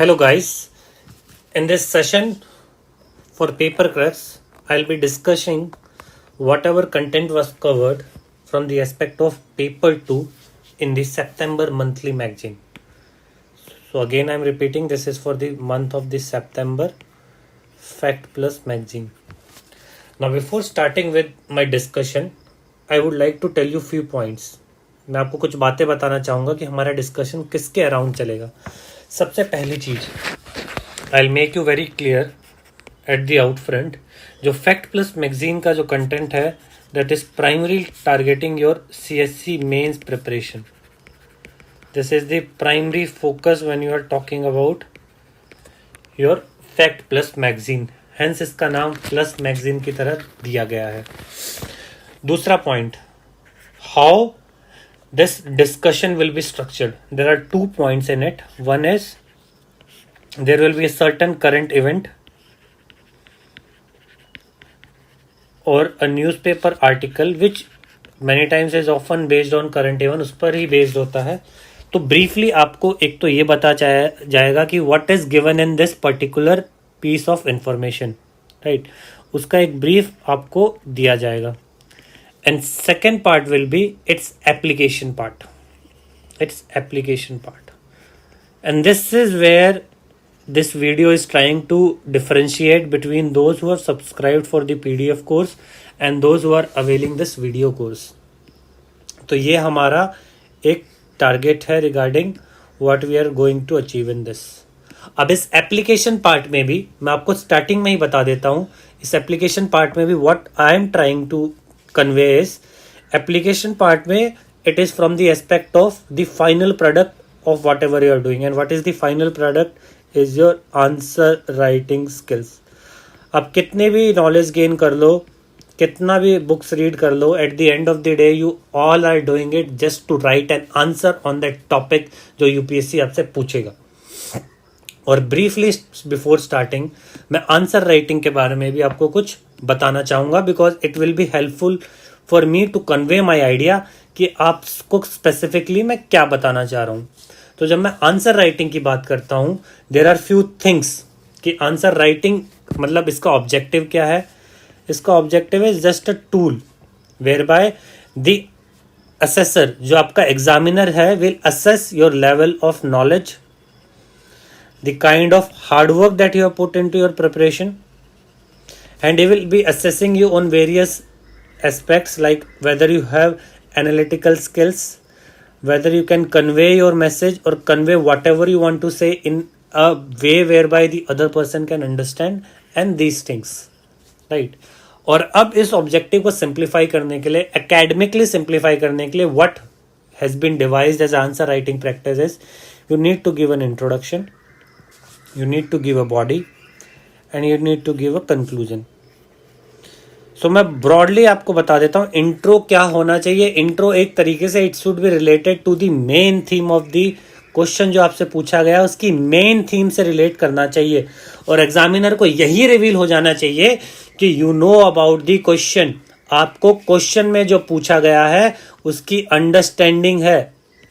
Hello guys, in this session for paper crafts, I'll be discussing whatever content was covered from the aspect of paper 2 in the September monthly magazine. So again I'm repeating, this is for the month of the September Fact Plus magazine. Now before starting with my discussion, I would like to tell you few points. मैं आपको कुछ बातें बताना चाहूँगा कि हमारा discussion किसके around चलेगा. सबसे पहली चीज़, I will make you very clear at the out front, जो फैक्ट प्लस मैगजीन का जो कंटेंट है that is primary targeting your CSC mains preparation. This is the primary focus when you are talking about your fact plus magazine, hence इसका नाम plus magazine की तरह दिया गया है. दूसरा point, how this discussion will be structured. There are 2 points in it. One is there will be a certain current event or a newspaper article which many times is often based on current event, उस पर ही based होता है. तो briefly आपको एक तो ये बता जाएगा कि what is given in this particular piece of information, right? उसका एक brief आपको दिया जाएगा. And second part will be its application part. And this is where this video is trying to differentiate between those who have subscribed for the PDF course and those who are availing this video course. तो ये हमारा एक target है regarding what we are going to achieve in this. अब इस application part में भी मैं आपको स्टार्टिंग में ही बता देता हूँ, इस एप्लीकेशन पार्ट में भी what I am trying to convey is, application part में it is from the aspect of the final product of whatever you are doing, and what is the final product is your answer writing skills. आप कितने भी knowledge gain कर लो, कितना भी books read कर लो, at the end of the day you all are doing it just to write an answer on that topic जो UPSC आपसे पूछेगा. और ब्रीफली बिफोर स्टार्टिंग मैं आंसर राइटिंग के बारे में भी आपको कुछ बताना चाहूँगा, because it will be helpful for me to convey my idea कि आपको स्पेसिफिकली मैं क्या बताना चाह रहा हूँ. तो जब मैं आंसर राइटिंग की बात करता हूँ, देर आर फ्यू थिंग्स कि आंसर राइटिंग मतलब इसका ऑब्जेक्टिव क्या है. इसका objective is just a tool where by the assessor, जो आपका एग्जामिनर है, will assess your level of knowledge, the kind of hard work that you have put into your preparation, and he will be assessing you on various aspects like whether you have analytical skills, whether you can convey your message or convey whatever you want to say in a way whereby the other person can understand, and these things, right? और अब इस objective को simplify करने के लिए, academically simplify करने के लिए, what has been devised as answer writing practices, you need to give an introduction, you need to give a body, and you need to give a conclusion. So मैं broadly आपको बता देता हूँ intro क्या होना चाहिए. इंट्रो एक तरीके से it should be related to the main theme of the question जो आपसे पूछा गया, उसकी मेन थीम से रिलेट करना चाहिए, और एग्जामिनर को यही रिवील हो जाना चाहिए कि you know about the question. आपको क्वेश्चन में जो पूछा गया है उसकी अंडरस्टैंडिंग है,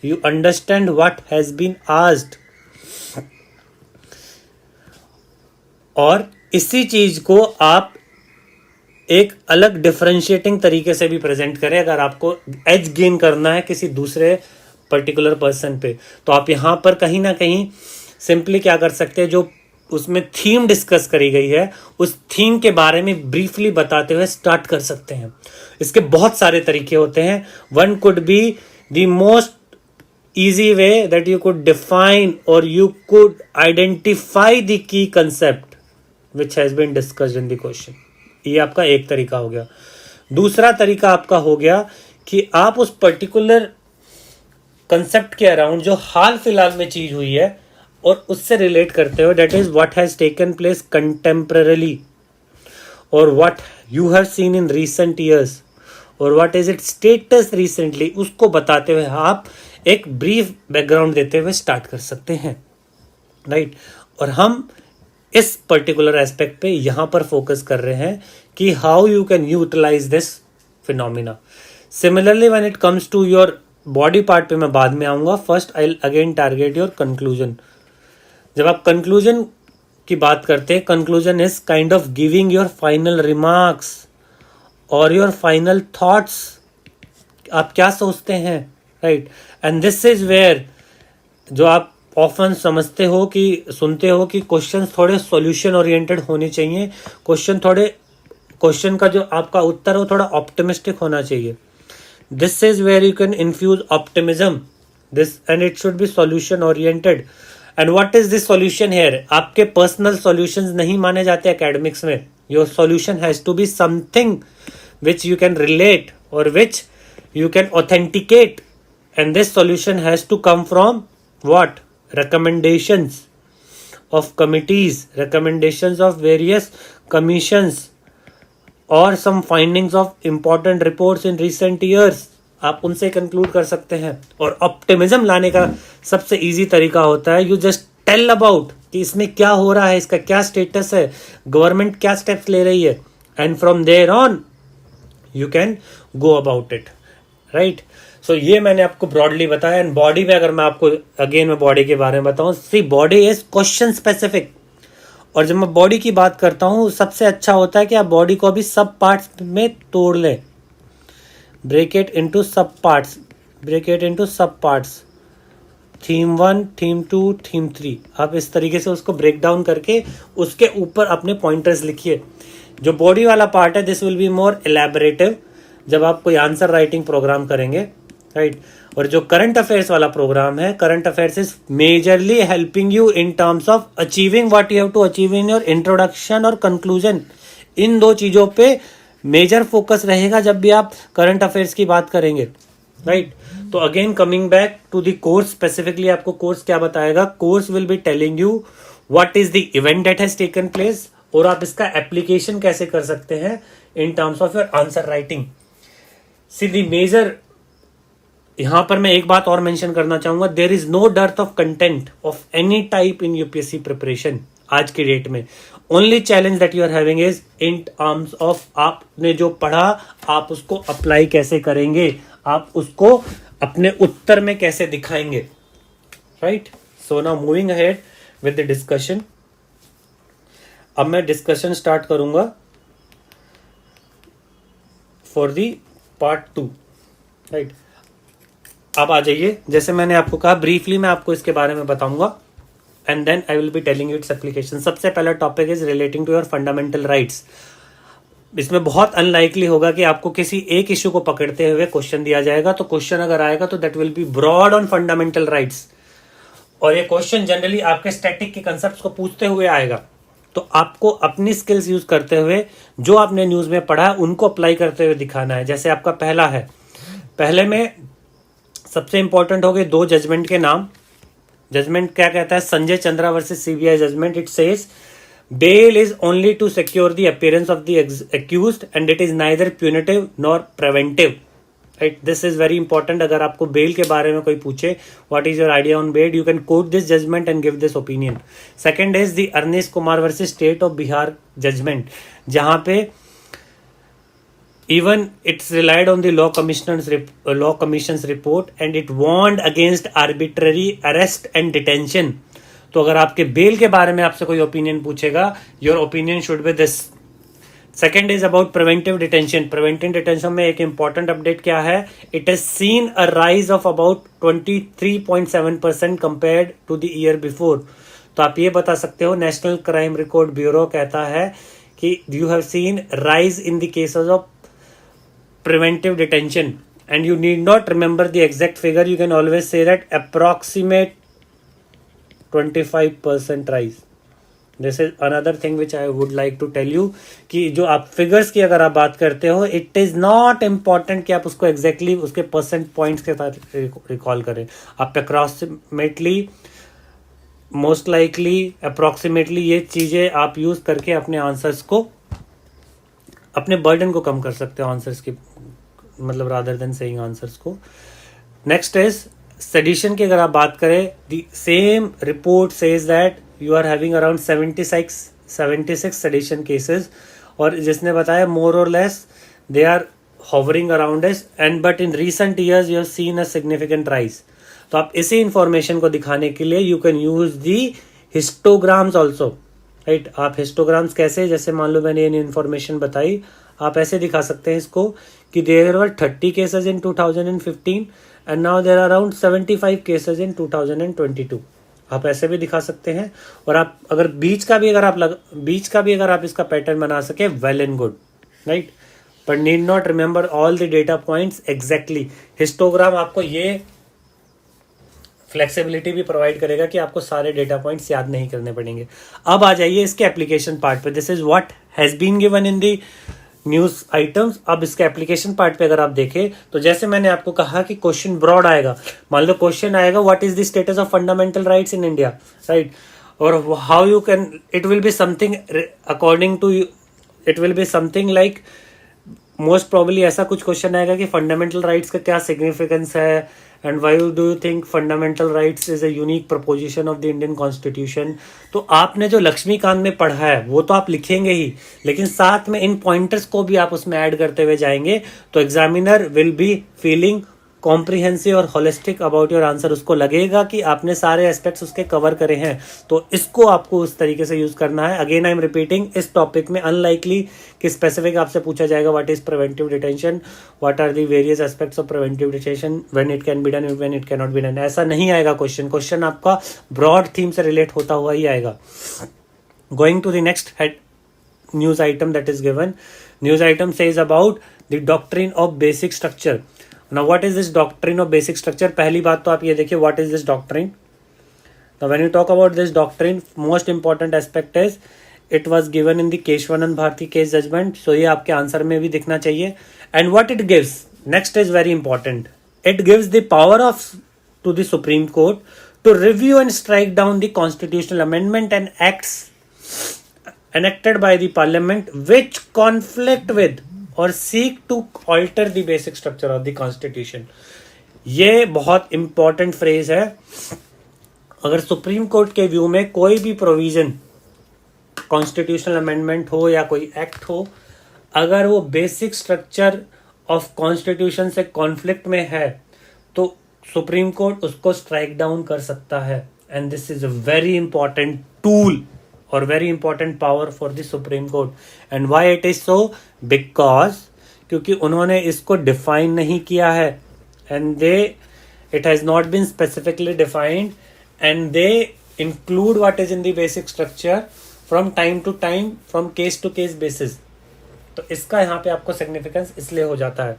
you understand what has been asked. और इसी चीज को आप एक अलग डिफरेंशिएटिंग तरीके से भी प्रेजेंट करें. अगर आपको एज गेन करना है किसी दूसरे पर्टिकुलर पर्सन पे, तो आप यहां पर कहीं ना कहीं सिंपली क्या कर सकते हैं, जो उसमें थीम डिस्कस करी गई है उस थीम के बारे में ब्रीफली बताते हुए स्टार्ट कर सकते हैं. इसके बहुत सारे तरीके होते हैं. One could be the most easy way that you could define or you could identify the key concept which has been discussed in the question. ये आपका एक तरीका हो गया. दूसरा तरीका आपका हो गया कि आप उस पर्टिकुलर कंसेप्ट के अराउंड जो हाल फिलहाल में चीज हुई है और उससे रिलेट करते हो, that is what has taken place contemporarily, और what you have seen in recent years, और what is it status recently, उसको बताते हुए आप एक ब्रीफ बैकग्राउंड देते हुए स्टार्ट कर सकते हैं, राइट? और हम इस पर्टिकुलर एस्पेक्ट पे यहां पर फोकस कर रहे हैं कि how you can utilise this phenomena. Similarly when it comes to your body part पे मैं बाद में आऊंगा. First I will again target your conclusion. जब आप कंक्लूजन की बात करते हैं, conclusion is kind of giving your final remarks और योर फाइनल थॉट्स, आप क्या सोचते हैं, right. And this is where जो आप ऑफन समझते हो कि सुनते हो कि क्वेश्चंस थोड़े सॉल्यूशन ओरिएंटेड होने चाहिए, क्वेश्चन का जो आपका उत्तर हो थोड़ा ऑप्टिमिस्टिक होना चाहिए। This is where you can infuse optimism this and it should be solution oriented. And what is this solution here, आपके पर्सनल सॉल्यूशंस नहीं माने जाते एकेडमिक्स में। Your solution has to be something which you can relate or which you can authenticate, and this solution has to come from what? Recommendations of committees, recommendations of various commissions, or some findings of important reports in recent years, आप उनसे conclude कर सकते हैं। और optimism लाने का सबसे easy तरीका होता है, यू जस्ट टेल अबाउट कि इसमें क्या हो रहा है, इसका क्या स्टेटस है, गवर्नमेंट क्या स्टेप्स ले रही है, and from there on you can go about it, right. So ये मैंने आपको ब्रॉडली बताया। एंड बॉडी में अगर मैं आपको अगेन मैं बॉडी के बारे में बताऊं, सी बॉडी इज क्वेश्चन स्पेसिफिक। और जब मैं बॉडी की बात करता हूं, सबसे अच्छा होता है कि आप बॉडी को अभी सब पार्ट्स में तोड़ लें, break it into sub parts, break it into sub parts, theme 1, theme 2, theme 3, आप इस तरीके से उसको ब्रेक डाउन करके उसके ऊपर अपने पॉइंटर्स लिखिए। जो बॉडी वाला पार्ट है this will be more elaborative जब आप कोई आंसर राइटिंग प्रोग्राम करेंगे, राइट। और जो करंट अफेयर्स वाला प्रोग्राम है, current affairs is majorly helping you in terms of achieving what you have to achieve in your introduction और कंक्लूजन। इन दो चीजों पे मेजर फोकस रहेगा जब भी आप करंट अफेयर्स की बात करेंगे, राइट। तो again coming back to the course, specifically आपको कोर्स क्या बताएगा, course will be telling you what is the event that has taken place और आप इसका एप्लीकेशन कैसे कर सकते हैं in terms of your answer writing. See the major, यहां पर मैं एक बात और मेंशन करना चाहूंगा, there is no dearth of content of any type in UPSC preparation आज की डेट में। Only challenge that you are having is in terms of आपने जो पढ़ा आप उसको अप्लाई कैसे करेंगे, आप उसको अपने उत्तर में कैसे दिखाएंगे, right. So now moving ahead with the discussion. अब मैं डिस्कशन स्टार्ट करूंगा फॉर दी पार्ट 2, राइट। अब आ जाइए, जैसे मैंने आपको कहा ब्रीफली मैं आपको इसके बारे में बताऊंगा and then I will be telling its application. सबसे पहला topic is relating to your fundamental rights. इसमें बहुत अनलाइकली होगा कि आपको किसी एक इश्यू को पकड़ते हुए क्वेश्चन दिया जाएगा, तो क्वेश्चन अगर आएगा तो that will be broad on fundamental rights, और ये क्वेश्चन जनरली आपके स्टैटिक के कंसेप्ट को पूछते हुए आएगा। तो आपको अपनी स्किल्स यूज करते हुए जो आपने न्यूज में पढ़ा है उनको अप्लाई करते हुए दिखाना है। जैसे आपका पहला है, पहले में सबसे इंपॉर्टेंट हो गए 2 जजमेंट के नाम। जजमेंट क्या कहता है, Sanjay Chandra versus CBI judgment, it says bail is only to secure the appearance of the accused and it is neither punitive nor preventive, right? This is very important. अगर आपको bail के बारे में कोई पूछे what is your idea on bail, you can quote this judgment and give this opinion. Second is the Arnesh Kumar versus State of Bihar judgment, जहाँ पे even it's relied on the law commission's report and it warned against arbitrary arrest and detention. तो अगर आपके bell के बारे में आपसे कोई ओपिनियन पूछेगा, your opinion should be this. Second is about preventive detention. Preventive detention में एक इंपॉर्टेंट अपडेट क्या है, it has seen a rise of about 23.7% compared to the year before. तो आप ये बता सकते हो, नेशनल क्राइम रिकॉर्ड ब्यूरो कहता है कि you have scene rise in the cases of preventive detention and you need not remember the exact figure, you can always say that approximate 25% rise. This is another thing which I would like to tell you कि जो आप figures की अगर आप बात करते हो, it is not important कि आप उसको एग्जैक्टली उसके परसेंट पॉइंट्स के साथ रिकॉल करें। आप अप्रॉक्सीमेटली, मोस्ट लाइकली, अप्रॉक्सीमेटली ये चीजें आप यूज करके अपने आंसर्स को, अपने बर्डन को कम कर सकते हो आंसर्स की, मतलब रादर देन सेइंग आंसर्स को। नेक्स्ट इज सेडिशन की अगर आप बात करें, the same report says that you are having around 76 sedition cases, और जिसने बताया मोर और less they are hovering around us, and but in recent years you have seen a significant rise. तो आप इसी इंफॉर्मेशन को दिखाने के लिए you can use the histograms also, right. आप हिस्टोग्राम्स कैसे, जैसे मान लो मैंने ये इन्फॉर्मेशन बताई, आप ऐसे दिखा सकते हैं इसको कि there were 30 cases in 2015 and now there are around 75 cases in 2022। आप ऐसे भी दिखा सकते हैं। और आप अगर बीच का भी अगर आप इसका पैटर्न बना सके, well and good, right, but need not remember all the data points exactly. Histogram आपको ये फ्लेक्सिबिलिटी भी प्रोवाइड करेगा कि आपको सारे डेटा पॉइंट्स याद नहीं करने पड़ेंगे। अब आ जाइए इसके एप्लीकेशन पार्ट पे। This is what has been given in the news items. अब इसके एप्लीकेशन पार्ट पे अगर आप देखें तो जैसे मैंने आपको कहा कि क्वेश्चन ब्रॉड आएगा। मान लो क्वेश्चन आएगा what is the status of fundamental rights in India, right, और how you can, it will be something according to, it will be something like, most probably ऐसा कुछ क्वेश्चन आएगा कि फंडामेंटल राइट्स का क्या सिग्निफिकेंस है and why do you think fundamental rights is a unique preposition of the Indian constitution. तो आपने जो लक्ष्मीकांत में पढ़ा है वो तो आप लिखेंगे ही, लेकिन साथ में इन पॉइंटर्स को भी आप उसमें ऐड करते हुए जाएंगे तो examiner will be feeling comprehensive और होलिस्टिक अबाउट योर आंसर। उसको लगेगा कि आपने सारे एस्पेक्ट्स उसके कवर करे हैं। तो इसको आपको उस तरीके से यूज करना है। अगेन आई एम रिपीटिंग, इस टॉपिक में अनलाइकली कि स्पेसिफिक आपसे पूछा जाएगा what is preventive detention, what are the various aspects of preventive detention, when it can be done, when it can not be done, ऐसा नहीं आएगा क्वेश्चन आपका ब्रॉड थीम से रिलेट होता हुआ ही आएगा। Going to the next head news item that is given, news item says about the doctrine of basic structure. Now what is this doctrine of basic structure? पहली बात तो आप ये देखिए, what is this doctrine? Now when you talk about this doctrine, most important aspect is it was given in the Keshavananda Bharti case judgment. So ये आपके answer में भी दिखना चाहिए। And what it gives, next is very important. It gives the power of to the Supreme Court to review and strike down the constitutional amendment and acts enacted by the parliament which conflict with और seek to alter the basic structure of the constitution. ये बहुत important phrase है। अगर supreme court के view में कोई भी provision, constitutional amendment हो या कोई एक्ट हो, अगर वो बेसिक स्ट्रक्चर ऑफ कॉन्स्टिट्यूशन से कॉन्फ्लिक्ट में है तो सुप्रीम कोर्ट उसको स्ट्राइक डाउन कर सकता है। And this is a very important tool और very important power for the supreme Court. And why it is so, because क्योंकि उन्होंने इसको डिफाइन नहीं किया है and they, it has not been specifically defined and they include what is in the basic structure from time to time, from case to case basis. तो इसका यहाँ पे आपको सिग्निफिकेंस इसलिए हो जाता है।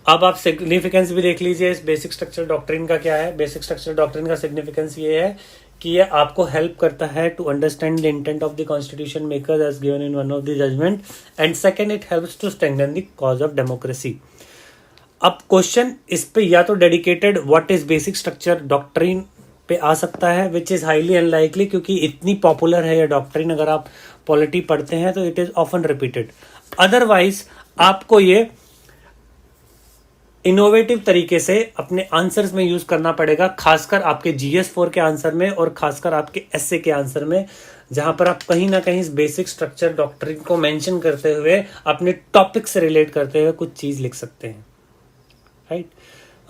अब आप सिग्निफिकेंस भी देख लीजिए इस बेसिक स्ट्रक्चर डॉक्ट्रिन का क्या है। बेसिक स्ट्रक्चर डॉक्ट्रिन का सिग्निफिकेंस ये है कि ये आपको हेल्प करता है to understand the intent of the constitution maker as given in one of the judgment, and second it helps to strengthen the cause of democracy. अब क्वेश्चन इस पे या तो dedicated what is basic structure doctrine पे आ सकता है, which is highly unlikely क्योंकि इतनी पॉपुलर है ये डॉक्ट्रिन। अगर आप पॉलिटी पढ़ते हैं तो it is often repeated. Otherwise आपको ये इनोवेटिव तरीके से अपने आंसर्स में यूज करना पड़ेगा, खासकर आपके GS4 के आंसर में और खासकर आपके एसए के आंसर में, जहां पर आप कहीं ना कहीं इस बेसिक स्ट्रक्चर डॉक्ट्रिन को मेंशन करते हुए अपने टॉपिक से रिलेट करते हुए कुछ चीज लिख सकते हैं, right.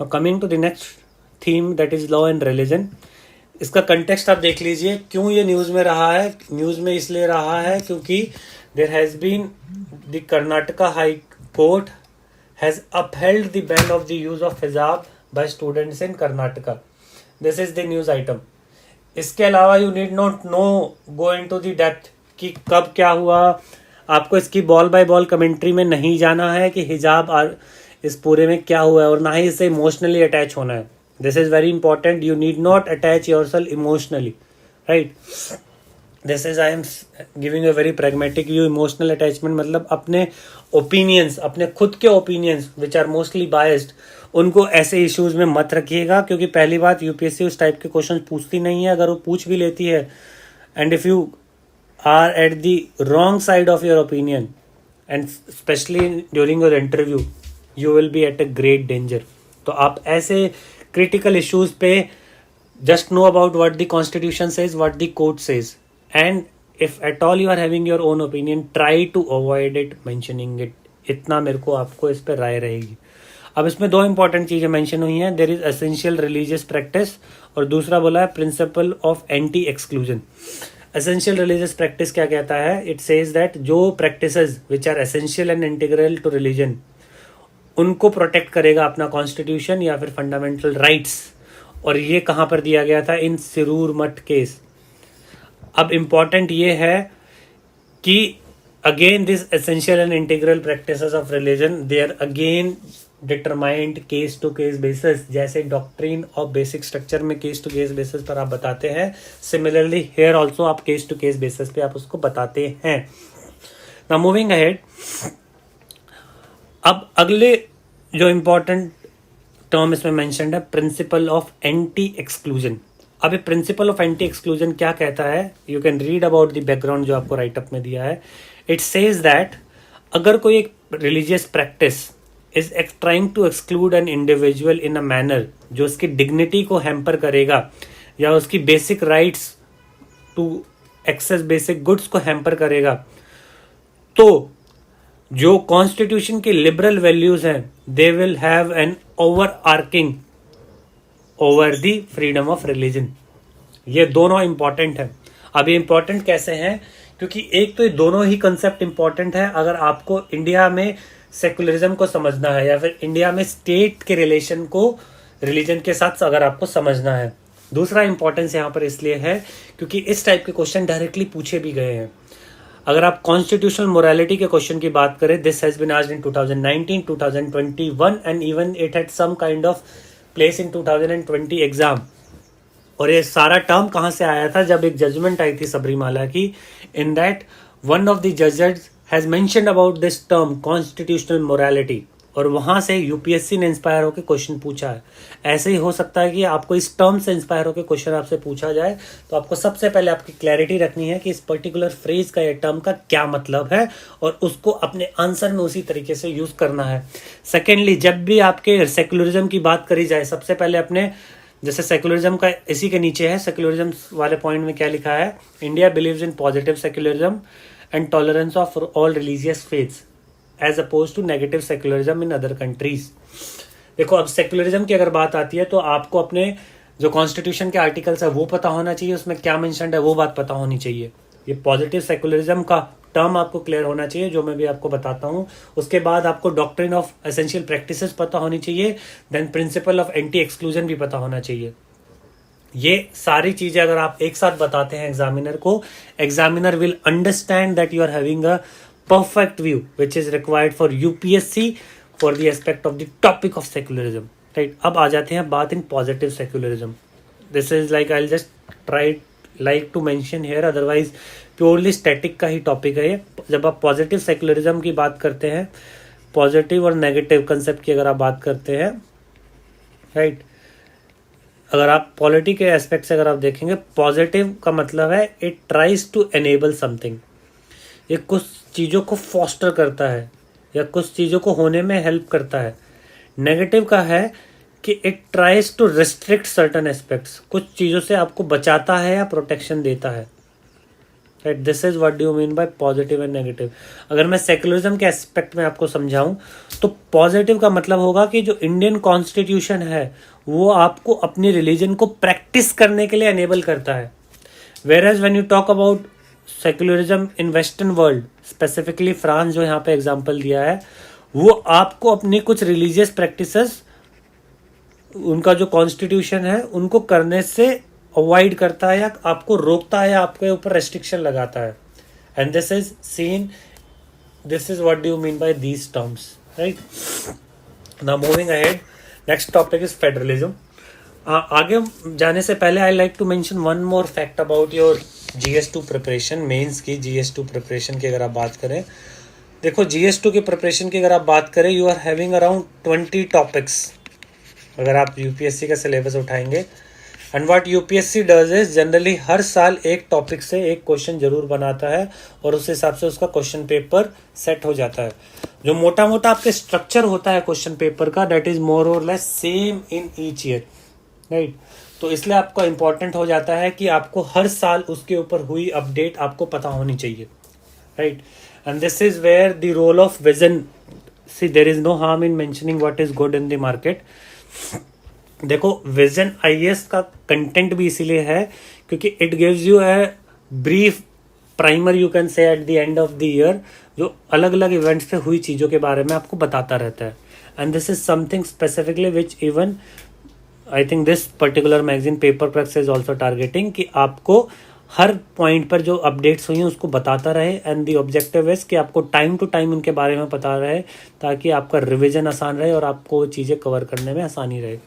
Now coming to the next theme that is law and religion. इसका कंटेक्स्ट आप देख लीजिए, क्यों ये न्यूज में रहा है। न्यूज में इसलिए रहा है क्योंकि there has been the Karnataka high court has upheld the ban of the use of hijab by students in Karnataka. This is the news item. इसके अलावा you need not know go into the depth कि कब क्या हुआ। आपको इसकी ball by ball commentary में नहीं जाना है कि हिजाब इस पूरे में क्या हुआ है, और ना ही इससे इमोशनली अटैच होना है। This is very important. You need not attach yourself emotionally, right. This is I am giving a very pragmatic view. Emotional attachment मतलब अपने ओपिनियंस, अपने खुद के opinions which are mostly biased, उनको ऐसे इश्यूज में मत रखिएगा, क्योंकि पहली बात यूपीएससी उस टाइप के क्वेश्चन पूछती नहीं है। अगर वो पूछ भी लेती है and if you are at the wrong side of your opinion and specially during your interview, you will be at a great danger. तो आप ऐसे क्रिटिकल इश्यूज पे just know about what the constitution says, what the court says, and if at all you are having your own opinion, try to avoid it mentioning it. इतना मेरे को आपको इस पे राय रहेगी। अब इसमें दो इंपॉर्टेंट चीजें मेंशन हुई हैं, there is essential religious practice और दूसरा बोला है principle of anti exclusion. Essential religious practice क्या कहता है? इट सेज दैट जो practices which are essential and integral to religion उनको प्रोटेक्ट करेगा अपना कॉन्स्टिट्यूशन या फिर फंडामेंटल राइट्स, और ये कहां पर दिया गया था? इन सिरूर मठ केस। अब इंपॉर्टेंट ये है कि again this essential and integral practices of religion they are again determined case to case basis, जैसे डॉक्ट्रिन ऑफ बेसिक स्ट्रक्चर में केस टू केस बेसिस पर आप बताते हैं, सिमिलरली हेयर ऑल्सो आप केस टू केस बेसिस पे आप उसको बताते हैं। नाउ मूविंग अहेड, अब अगले जो इंपॉर्टेंट टर्म इसमें मेंशन्ड है प्रिंसिपल ऑफ एंटी एक्सक्लूजन। अब ये प्रिंसिपल ऑफ एंटी एक्सक्लूजन क्या कहता है? You can read about the background जो आपको राइटअप में दिया है। इट सेज दैट अगर कोई एक religious practice is trying to exclude an individual in a manner जो उसकी डिग्निटी को हैम्पर करेगा या उसकी basic rights to access basic goods को हैम्पर करेगा, तो जो कॉन्स्टिट्यूशन की लिबरल वैल्यूज हैं they will have an overarching over the freedom of religion. ये दोनों इंपॉर्टेंट है। अब ये इंपॉर्टेंट कैसे हैं? क्योंकि एक तो ये दोनों ही कंसेप्ट इंपॉर्टेंट है अगर आपको इंडिया में सेकुलरिज्म को समझना है या फिर इंडिया में स्टेट के रिलेशन को रिलीजन के साथ अगर आपको समझना है। दूसरा इंपॉर्टेंस यहाँ पर इसलिए है क्योंकि इस टाइप के क्वेश्चन डायरेक्टली पूछे भी गए हैं। अगर आप कॉन्स्टिट्यूशनल मोरालिटी के क्वेश्चन की बात करें, this has been asked in 2019, 2021 and even it had some kind of place in 2020 exam. और ये सारा टर्म कहां से आया था? जब एक जजमेंट आई थी सबरीमाला की, in that one of the जजेस has mentioned about this term constitutional morality, और वहां से यूपीएससी ने इंस्पायर होकर क्वेश्चन पूछा है। ऐसे ही हो सकता है कि आपको इस टर्म से इंस्पायर होकर क्वेश्चन आपसे पूछा जाए, तो आपको सबसे पहले आपकी क्लैरिटी रखनी है कि इस पर्टिकुलर फ्रेज का या टर्म का क्या मतलब है और उसको अपने आंसर में उसी तरीके से यूज करना है। सेकेंडली, जब भी आपके सेकुलरिज्म की बात करी जाए, सबसे पहले अपने जैसे सेकुलरिज्म का इसी के नीचे है, सेकुलरिज्म वाले पॉइंट में क्या लिखा है? India believes in positive secularism and tolerance of all religious faiths as oppose to negative secularism in other countries. देखो, अब सेकुलरिज्म की अगर बात आती है तो आपको अपने जो कॉन्स्टिट्यूशन के आर्टिकल्स है वो पता होना चाहिए, उसमें क्या मेंशन्ड है वो बात पता होनी चाहिए। ये पॉजिटिव सेकुलरिज्म का टर्म आपको क्लियर होना चाहिए, जो मैं भी आपको बताता हूँ। उसके बाद आपको डॉक्ट्रिन ऑफ एसेंशियल प्रैक्टिसेस पता होनी चाहिए, then principle of anti exclusion भी पता होना चाहिए। ये सारी चीजें अगर आप एक साथ बताते हैं एग्जामिनर को, examiner will understand that you are having a perfect view which is required for UPSC for the aspect of the topic of secularism, right? अब आ जाते हैं बात इन positive secularism. This is like I'll just try like to mention here, otherwise purely static का ही topic है ये। जब आप positive secularism की बात करते हैं, पॉजिटिव और नेगेटिव कंसेप्ट की अगर आप बात करते हैं, राइट, अगर आप पॉलिटी के एस्पेक्ट से अगर आप देखेंगे, पॉजिटिव का मतलब है it tries to enable something, ये कुछ चीज़ों को फॉस्टर करता है या कुछ चीज़ों को होने में हेल्प करता है। नेगेटिव का है कि it tries to restrict certain aspects, कुछ चीज़ों से आपको बचाता है या प्रोटेक्शन देता है, right. This is what do you mean bye positive and negative. अगर मैं सेकुलरिज्म के एस्पेक्ट में आपको समझाऊं तो पॉजिटिव का मतलब होगा कि जो इंडियन कॉन्स्टिट्यूशन है वो आपको अपनी रिलीजन को प्रैक्टिस करने के लिए एनेबल करता है। Whereas when you talk about secularism in western world, specifically France जो यहाँ पे एग्जांपल दिया है, वो आपको अपनी कुछ रिलीजियस प्रैक्टिसेस, उनका जो कॉन्स्टिट्यूशन है उनको करने से अवॉइड करता है या आपको रोकता है या आपके ऊपर रेस्ट्रिक्शन लगाता है। And this is seen, this is what do you mean by these terms, right. Now moving ahead, next topic is federalism. आगे जाने से पहले I like to mention one more fact about your GS2 preparation, mains की GS2 preparation की अगर आप बात करें, देखो GS2 की प्रिपरेशन की अगर आप बात करें, you are having around 20 topics अगर आप यूपीएससी का सिलेबस उठाएंगे। And what UPSC does is generally हर साल एक टॉपिक से एक क्वेश्चन जरूर बनाता है और उस हिसाब से उसका क्वेश्चन पेपर सेट हो जाता है। जो मोटा मोटा आपके स्ट्रक्चर होता है क्वेश्चन पेपर का, दैट इज मोर और less same in each year, right. तो इसलिए आपको इम्पोर्टेंट हो जाता है कि आपको हर साल उसके ऊपर हुई अपडेट आपको पता होनी चाहिए, right. And this is where the role of Vision see there is no harm in mentioning what is good in the market. देखो विजन आईएएस का कंटेंट भी इसीलिए है क्योंकि it gives you a brief primer you can say at the end of the year, जो अलग अलग events पे हुई चीज़ों के बारे में आपको बताता रहता है। And this is something specifically which even I think this particular magazine paper press is also targeting कि आपको हर पॉइंट पर जो अपडेट्स हुई हैं उसको बताता रहे। एंड दी ऑब्जेक्टिव इज कि आपको टाइम टू टाइम उनके बारे में पता रहे ताकि आपका रिविजन आसान रहे और आपको चीज़ें कवर करने में आसानी रहे।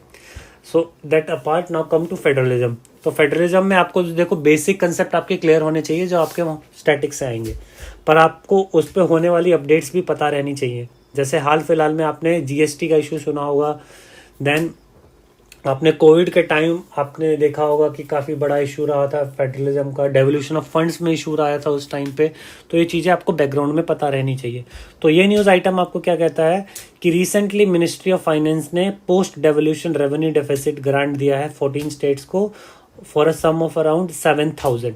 So that apart now come to federalism. तो फेडरलिज्म में आपको देखो बेसिक कंसेप्ट आपके क्लियर होने चाहिए जो आपके स्टैटिक से आएंगे, पर आपको उस पर होने वाली अपडेट्स भी पता रहनी चाहिए। जैसे हाल फिलहाल में आपने जीएसटी का इशू सुना होगा, देन आपने कोविड के टाइम आपने देखा होगा कि काफ़ी बड़ा इशू रहा था फेडरलिज्म का, डेवोल्यूशन ऑफ फंड्स में इशू आया था उस टाइम पे। तो ये चीज़ें आपको बैकग्राउंड में पता रहनी चाहिए। तो ये न्यूज़ आइटम आपको क्या कहता है कि रिसेंटली मिनिस्ट्री ऑफ फाइनेंस ने post devolution revenue deficit grant दिया है 14 स्टेट्स को for a sum of around 7,000।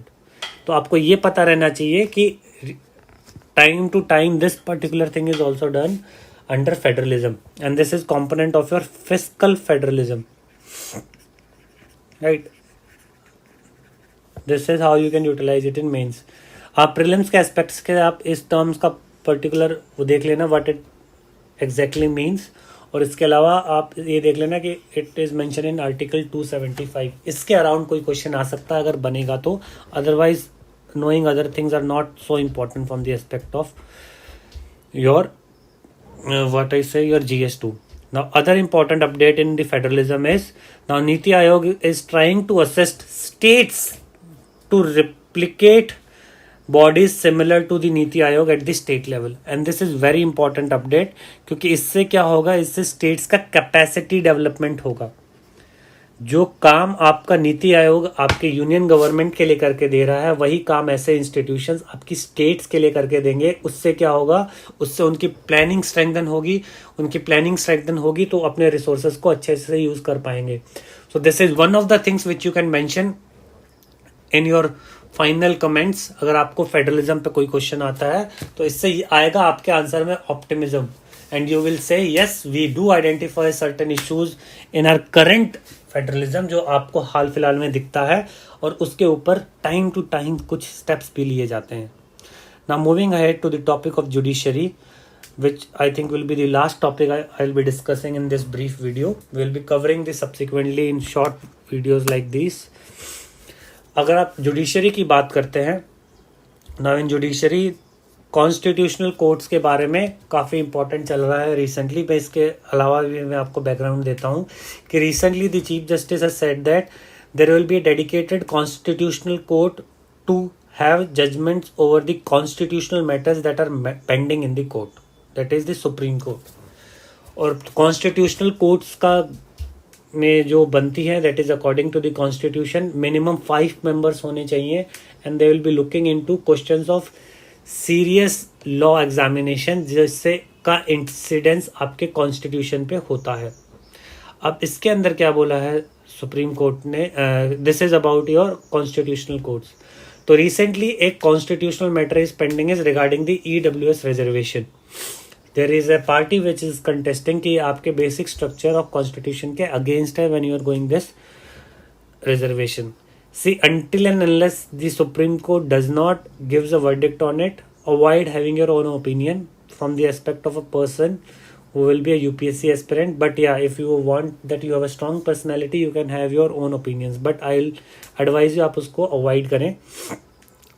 तो आपको ये पता रहना चाहिए कि time to time this particular thing is also done under federalism and this is component of your fiscal federalism, right. This is how you can utilise it in mains. आप prelims के aspects के आप इस terms का particular वो देख लेना what it exactly means, और इसके अलावा आप ये देख लेना कि it is mention in article 275। इसके अराउंड कोई क्वेश्चन आ सकता है अगर बनेगा तो, otherwise knowing other things are not so important from the aspect of your what I say your GS2. Now other important update in the federalism is now Niti Aayog is trying to assist states to replicate bodies similar to the Niti Aayog at the state level, and this is very important update क्योंकि इससे क्या होगा, इससे states का capacity development होगा। जो काम आपका नीति आयोग आपके यूनियन गवर्नमेंट के लिए करके दे रहा है वही काम ऐसे इंस्टीट्यूशंस आपकी स्टेट्स के लिए करके देंगे। उससे क्या होगा, उससे उनकी प्लानिंग स्ट्रेंथन होगी, उनकी प्लानिंग स्ट्रेंथन होगी तो अपने रिसोर्सेज को अच्छे से यूज कर पाएंगे। So this is one of the things which you can mention in your final comments. अगर आपको फेडरलिज्म पे कोई क्वेश्चन आता है तो इससे आएगा आपके आंसर में optimism, and you will say yes we do identify certain issues in our current federalism जो आपको हाल फिलहाल में दिखता है, और उसके ऊपर टाइम टू टाइम कुछ स्टेप्स भी लिए जाते हैं। Now moving ahead to the topic of judiciary which I think will be the last topic I'll be discussing in this brief video. We'll be covering this subsequently in short videos like these. अगर आप judiciary की बात करते हैं, now in judiciary constitutional courts के बारे में काफ़ी इंपॉर्टेंट चल रहा है रिसेंटली। मैं इसके अलावा भी मैं आपको बैकग्राउंड देता हूँ कि recently the chief justice has said that there will be a dedicated constitutional court to have judgments over the constitutional matters that are pending in the court, that is the supreme court. और constitutional courts का में जो बनती है that is according to the constitution minimum 5 members होने चाहिए, and they will be looking into questions of serious law examination जिससे का इंसिडेंस आपके कॉन्स्टिट्यूशन पे होता है। अब इसके अंदर क्या बोला है सुप्रीम कोर्ट ने, this is about your constitutional courts. तो रिसेंटली एक constitutional matter is pending is regarding the EWS reservation. There is a party which is contesting कि आपके बेसिक स्ट्रक्चर ऑफ कॉन्स्टिट्यूशन के अगेंस्ट है when you are going this reservation. See, until and unless the Supreme Court does not gives a verdict on it, avoid having your own opinion from the aspect of a person who will be a UPSC aspirant. But yeah, if you want that you have a strong personality, you can have your own opinions. But I'll advise you आप उसको avoid करें,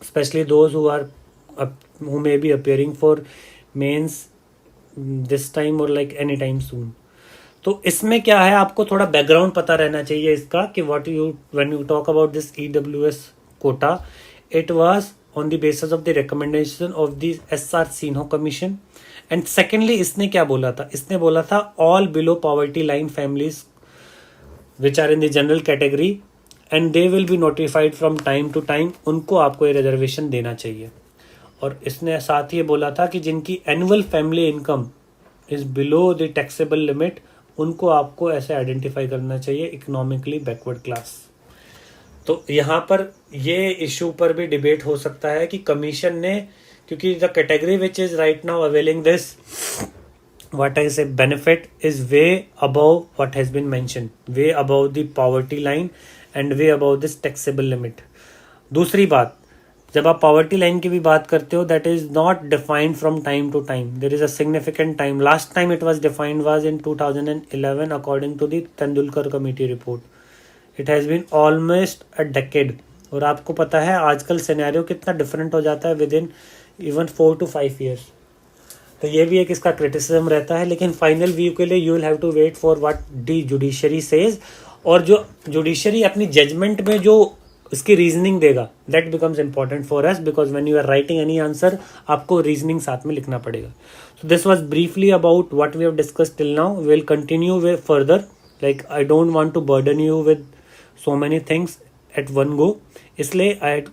especially those who may be appearing for mains this time or like any time soon. तो इसमें क्या है, आपको थोड़ा background पता रहना चाहिए इसका कि when you talk about this EWS quota, it was on the basis of the recommendation of the SR Sinha commission. And secondly इसने क्या बोला था, इसने बोला था all below poverty line families which are in the general category and they will be notified from time to time, उनको आपको ये रिजर्वेशन देना चाहिए। और इसने साथ ही बोला था कि जिनकी annual family income is below the taxable limit, उनको आपको ऐसे आइडेंटिफाई करना चाहिए इकोनॉमिकली बैकवर्ड क्लास। तो यहाँ पर ये इशू पर भी डिबेट हो सकता है कि कमीशन ने, क्योंकि the category which is right now availing this what I say benefit is way above what has been mentioned, way above the poverty line and way above this taxable limit. दूसरी बात, जब आप poverty line की भी बात करते हो, that is not defined from time to time. There is a significant time. Last time it was defined was in 2011 according to the Tendulkar committee report. It has been almost a decade. और आपको पता है आजकल scenario कितना different हो जाता है with in even 4 to 5 years. तो ये भी एक इसका क्रिटिसिज्म रहता है. लेकिन फाइनल व्यू के लिए you will have to wait for what the judiciary says. और जो जुडिशरी अपनी जजमेंट में जो उसकी रीजनिंग देगा, that becomes important for us, because when you are writing any answer आपको रीजनिंग साथ में लिखना पड़ेगा. So this was briefly about what we have discussed till now. We will continue with further. Like I don't want to burden you with so many things at one go. इसलिए I had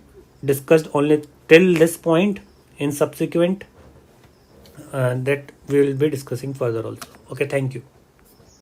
discussed only till this point. In subsequent that we will be discussing further also. Okay, thank you.